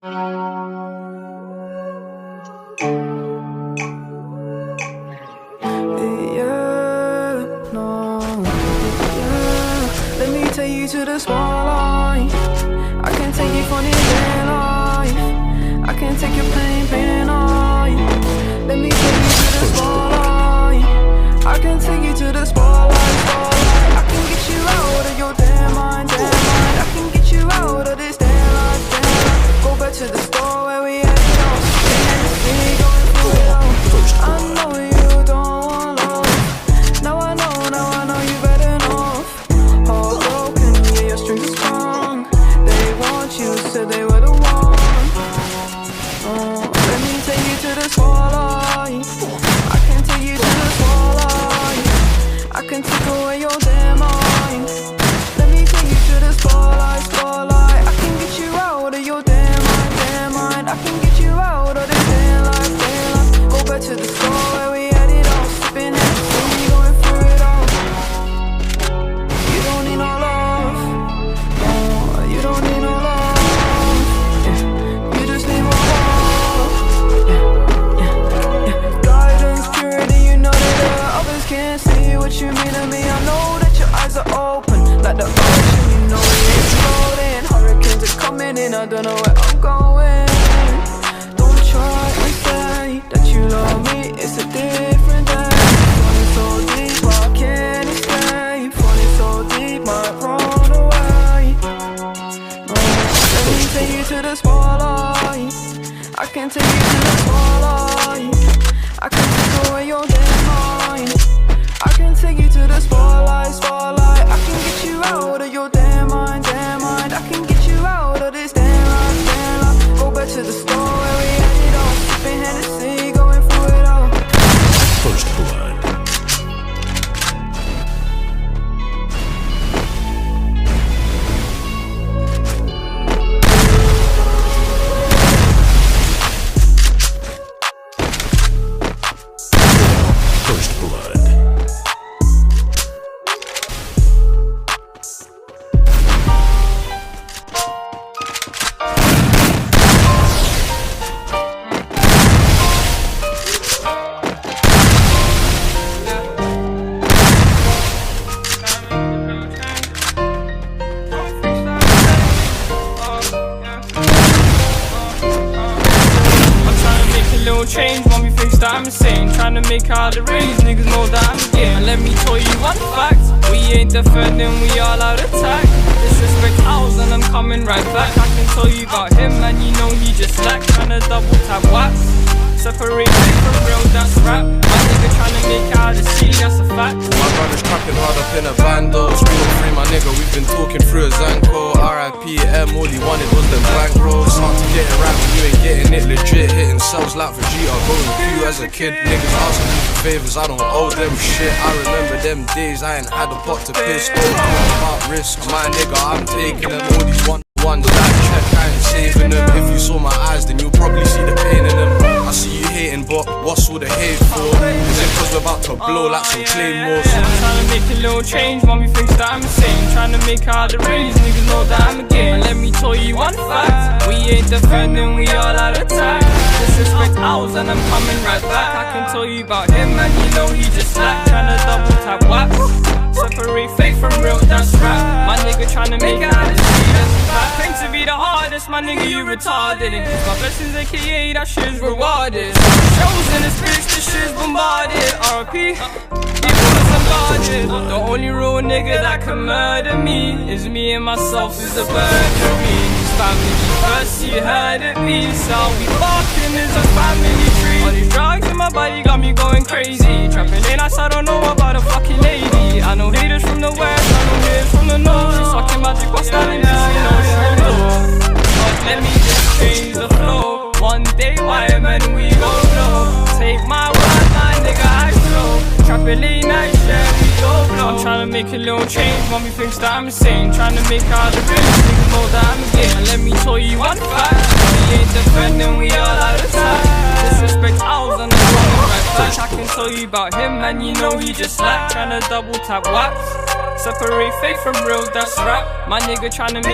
Let me take you to the spotlight. I can take you for the day life. I can take your pain night. Let me take you to the spotlight. I can take you to the spotlight. I can get you out of your damn mind. I can get you out of this damn life. Go back to the store where we had it all. Going through it all. I know you don't want love. Now I know you better know. Heart broken, yeah, your strings are strong. They want you, said they were the one. Let me take you to the spotlight. I can take you to the spotlight. I can take away your damn mind. Let me take you to the spotlight. I can get you out of your damn mind. I can get you out of this damn life. Go back to the store where we had it all. Sipping Hennessy, going through it all. You don't need no love. No, you don't need no love. You just need more love. Guidance, purity, you know that others can't see what you mean to me. I know that your eyes are open, like the ocean. You know it is floating. Hurricanes are coming in. I don't know where I'm going. Don't try and say that you love me. It's a different day. Falling so deep, I can't escape. Falling so deep, might run away. Let me take you to the spotlight. I can take you to the spotlight. I can take away your damn mind. I can take you to the spotlight. I can get you out of your damn mind. I can get you out of this damn life. Go back to the store where we had it all. Sipping Hennessy, going through it all. First Blood. First Blood. Change, want me fix that I'm insane. Trying to make out the raise, niggas know that I'm game. And let me tell you one fact, we ain't defending, we all out attack. Disrespect ours and I'm coming right back. I can tell you about him and you know he just slack. Trying to double tap wax, separate fake from real, that's rap. My nigga trying to make out the sea, that's a fact. My brother's trapping hard up in a bando. Real free, my nigga, we've been talking through a Zanko. R.I.P. M, all he wanted was them blank rolls. It's hard to get it right when you ain't getting it legit. Hitting cells like Vegeta, going Q as a kid. Niggas asking me for favors, I don't owe them shit. I remember them days, I ain't had a pot to piss. Don't talk about risks, my nigga, I'm taking them. All these ones that check, I ain't saving them. If you saw my eyes, then you'll probably see the pain in them. I see you hating, but what's all the hate for? Is it cause we're about to blow like some claymores? I'm trying to make a little change, want me fix that I'm insane. Trying to make out the raise, niggas know that I'm a game. And let me tell you one fact, we ain't defending, we all out attack. Disrespect ours and I'm coming right back. I can tell you about him and you know he just slack. Trying to double tap wax, separate fake from real, that's rap. My nigga trying to make out the sea, that's a fact. Claim to be the hardest, my nigga you retarded. And my blessings aka that shit's rewarded. Shows in the spirits, this shit's bombarded. R.I.P. The only real nigga that can murder me is me and myself is a burglary. His family first, you heard it me. So we barking is a family tree. All these drugs in my body got me going crazy. Trapping in us, I don't know about a fucking lady. I know haters from the west, I know haters from the north. She's talking magic, what's that in this? You know she's low. But let me just change the flow. One day, why man, we go low. Take my word, my nigga, I slow. Trapping late night, yeah, we go blow. I'm trying to make a little change, want me fix that I'm insane. Trying to make out the real, niggas know that I'm a game. And let me tell you one fact, we ain't defending, we all out attack. Disrespect ours and I'm coming right back. I can tell you about him and you know he just slack. Trying to double tap wax, separate fake from real, that's rap. My nigga trying to make